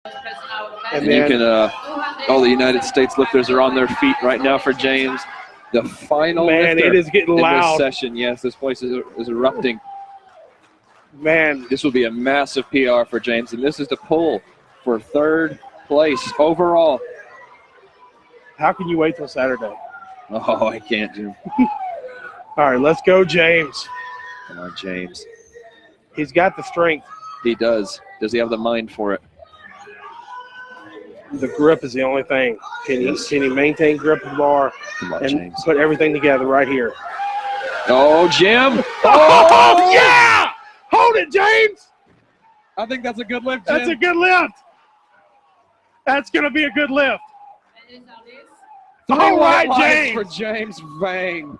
And you can, all the United States lifters are on their feet right now for James. The final lifter it is getting in loud. this session. Yes, this place is erupting. Man, this will be a massive PR for James, and this is to pull for third place overall. How can you wait till Saturday? Oh, I can't, Jim. All right, let's go, James. Come on, James. He's got the strength. He does. Does he have the mind for it? The grip is the only thing. Can he maintain grip of the bar on, and James. Put everything together right here? Oh, Jim! Oh, yeah! Hold it, James! I think that's a good lift, Jim. That's a good lift. That's going to be a good lift. All right, James. For James Vang.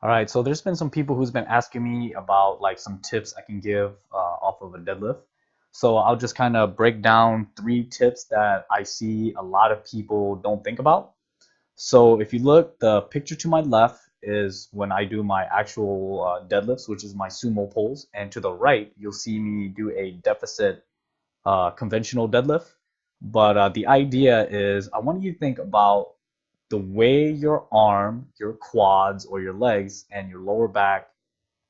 All right, so there's been some people who's been asking me about like some tips I can give off of a deadlift. So I'll just kind of break down 3 tips that I see a lot of people don't think about. So if you look, the picture to my left is when I do my actual deadlifts, which is my sumo pulls. And to the right, you'll see me do a deficit conventional deadlift. But the idea is I want you to think about the way your arm, your quads, or your legs and your lower back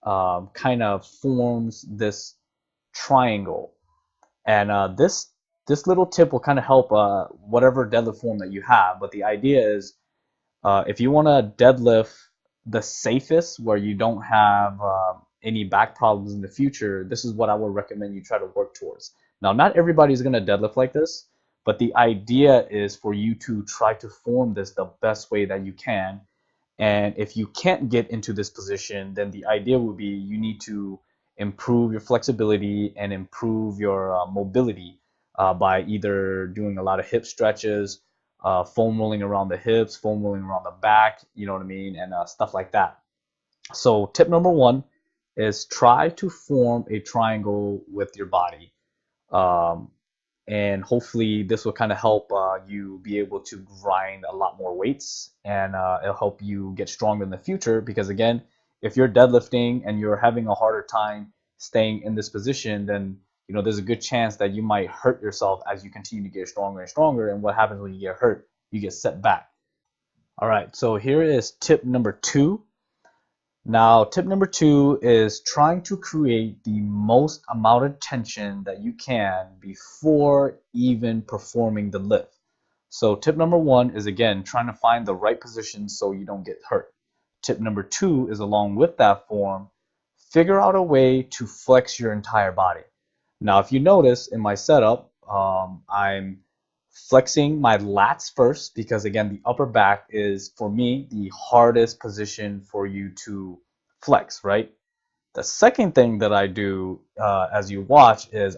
kind of forms this triangle. And this little tip will kind of help whatever deadlift form that you have. But the idea is if you want to deadlift the safest, where you don't have any back problems in the future, this is what I would recommend you try to work towards. Now, not everybody's going to deadlift like this, but the idea is for you to try to form this the best way that you can. And if you can't get into this position, then the idea would be you need to improve your flexibility and improve your mobility by either doing a lot of hip stretches, foam rolling around the hips, foam rolling around the back, you know what I mean, and stuff like that. So tip number 1 is try to form a triangle with your body. And hopefully this will kind of help you be able to grind a lot more weights, and it'll help you get stronger in the future. Because again, if you're deadlifting and you're having a harder time staying in this position, then you know there's a good chance that you might hurt yourself as you continue to get stronger and stronger. And what happens when you get hurt? You get set back. All right, so here is tip number 2. Now, tip number 2 is trying to create the most amount of tension that you can before even performing the lift. So tip number 1 is, again, trying to find the right position so you don't get hurt. Tip number 2 is, along with that form, figure out a way to flex your entire body. Now, if you notice in my setup, I'm flexing my lats first, because again, the upper back is, for me, the hardest position for you to flex, right? The second thing that I do as you watch is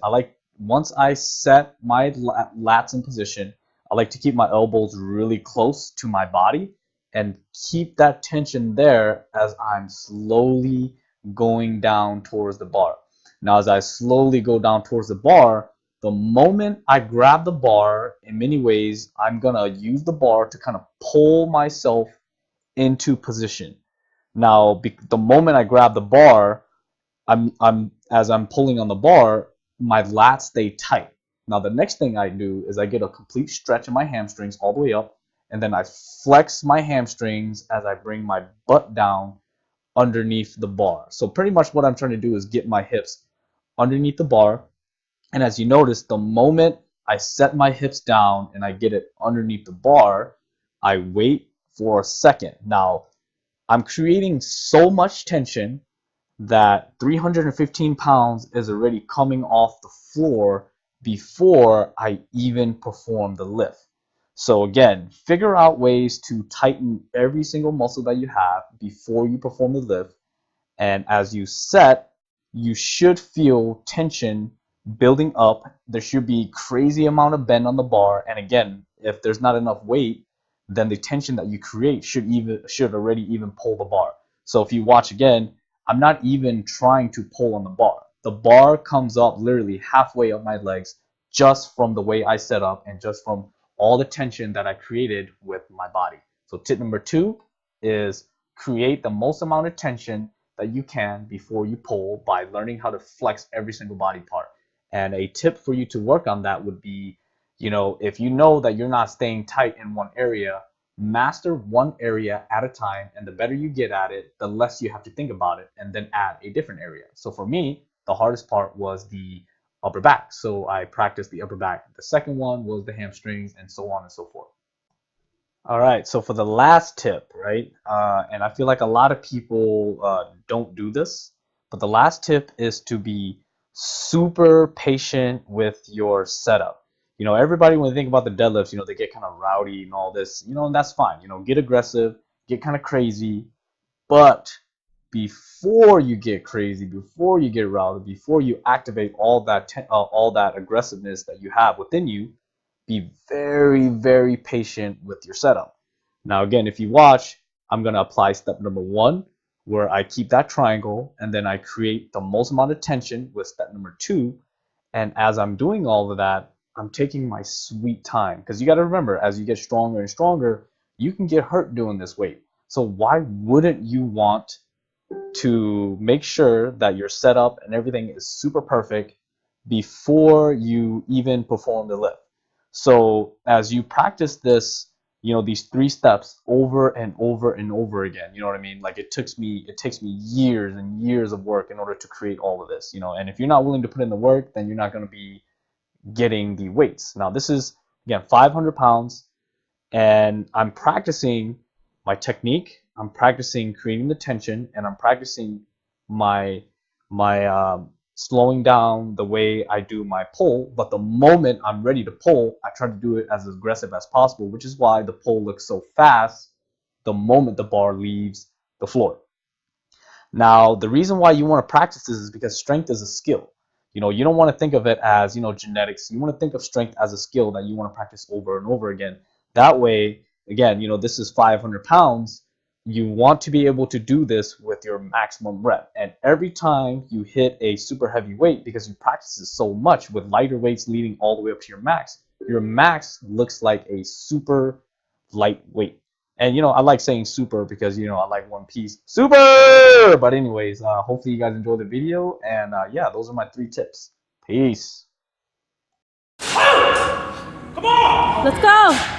once I set my lats in position, I like to keep my elbows really close to my body and keep that tension there as I'm slowly going down towards the bar. Now, as I slowly go down towards the bar, the moment I grab the bar, in many ways, I'm going to use the bar to kind of pull myself into position. Now, the moment I grab the bar, as I'm pulling on the bar, my lats stay tight. Now, the next thing I do is I get a complete stretch in my hamstrings all the way up, and then I flex my hamstrings as I bring my butt down underneath the bar. So pretty much what I'm trying to do is get my hips underneath the bar. And as you notice, the moment I set my hips down and I get it underneath the bar, I wait for a second. Now, I'm creating so much tension that 315 pounds is already coming off the floor before I even perform the lift. So again, figure out ways to tighten every single muscle that you have before you perform the lift. And as you set, you should feel tension building up. There should be crazy amount of bend on the bar. And again, if there's not enough weight, then the tension that you create should already even pull the bar. So if you watch again, I'm not even trying to pull on the bar. The bar comes up literally halfway up my legs just from the way I set up and just from all the tension that I created with my body. So tip number 2 is create the most amount of tension that you can before you pull by learning how to flex every single body part. And a tip for you to work on that would be You know, if you know that you're not staying tight in one area, master one area at a time, and the better you get at it, the less you have to think about it, and then add a different area. So for me, the hardest part was the upper back. So I practiced the upper back. The second one was the hamstrings, and so on and so forth. All right, so for the last tip, right? And I feel like a lot of people don't do this, but the last tip is to be super patient with your setup. You know, everybody, when they think about the deadlifts, you know, they get kind of rowdy and all this, you know, and that's fine. You know, get aggressive, get kind of crazy, but before you get crazy, before you get rowdy, before you activate all that aggressiveness that you have within you, be very, very patient with your setup. Now, again, if you watch, I'm going to apply step number 1, where I keep that triangle, and then I create the most amount of tension with step number 2. And as I'm doing all of that, I'm taking my sweet time, because you got to remember, as you get stronger and stronger, you can get hurt doing this weight. So why wouldn't you want to make sure that your setup and everything is super perfect before you even perform the lift? So as you practice this, you know, these 3 steps over and over and over again, you know what I mean? Like it takes me years and years of work in order to create all of this, you know, and if you're not willing to put in the work, then you're not going to be getting the weights. Now this is, again, 500 pounds, and I'm practicing my technique, I'm practicing creating the tension, and I'm practicing my slowing down the way I do my pull. But the moment I'm ready to pull, I try to do it as aggressive as possible, which is why the pull looks so fast the moment the bar leaves the floor. Now, the reason why you want to practice this is because strength is a skill. You know, you don't want to think of it as, you know, genetics. You want to think of strength as a skill that you want to practice over and over again. That way, again, you know, this is 500 pounds. You want to be able to do this with your maximum rep. And every time you hit a super heavy weight, because you practice it so much with lighter weights leading all the way up to your max looks like a super light weight. And, you know, I like saying super because, you know, I like One Piece. Super! But anyways, hopefully you guys enjoyed the video. And yeah, those are my 3 tips. Peace. Come on! Let's go!